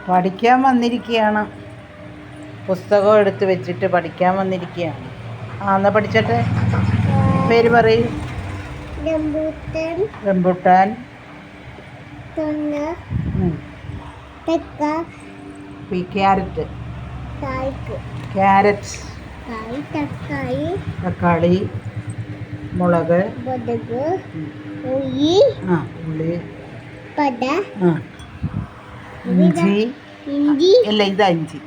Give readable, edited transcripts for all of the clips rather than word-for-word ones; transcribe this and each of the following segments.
പഠിക്കാൻ വന്നിരിക്കുകയാണ്. പുസ്തകം എടുത്ത് വെച്ചിട്ട് പഠിക്കാൻ വന്നിരിക്കുകയാണ്. എന്നാ പഠിച്ചട്ടെ. പേര് പറയൂ. റംബൂട്ടാൻ, ക്യാരറ്റ്, തക്കാളി, മുളക്, ഉള്ളി, ഇഞ്ചി. അല്ല, ഇതാ ഇഞ്ചി.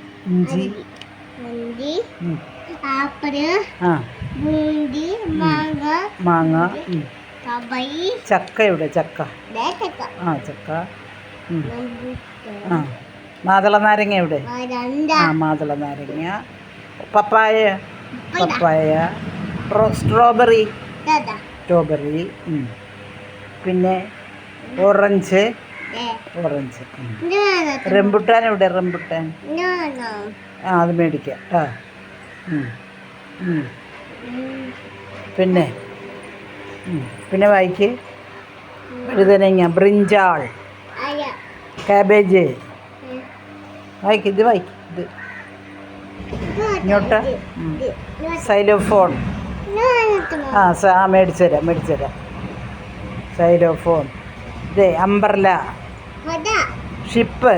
മാങ്ങ, ചക്ക. ഇവിടെ ചക്ക. ചക്ക. മാതള നാരങ്ങ എവിടെ? മാതള നാരങ്ങ. പപ്പായ, സ്ട്രോബെറി. പിന്നെ ഓറഞ്ച്. റംബുട്ടാൻ എവിടെ? റംബുട്ടാൻ അത് മേടിക്കാം. പിന്നെ വായിക്ക്. വഴുതനങ്ങ, ബ്രിഞ്ചാൾ, കാബേജ്. വായിക്ക്. ഇത് ഇങ്ങോട്ട്. സൈലോഫോൺ. മേടിച്ചുതരാം. സൈലോഫോൺ. Umbrella, ship.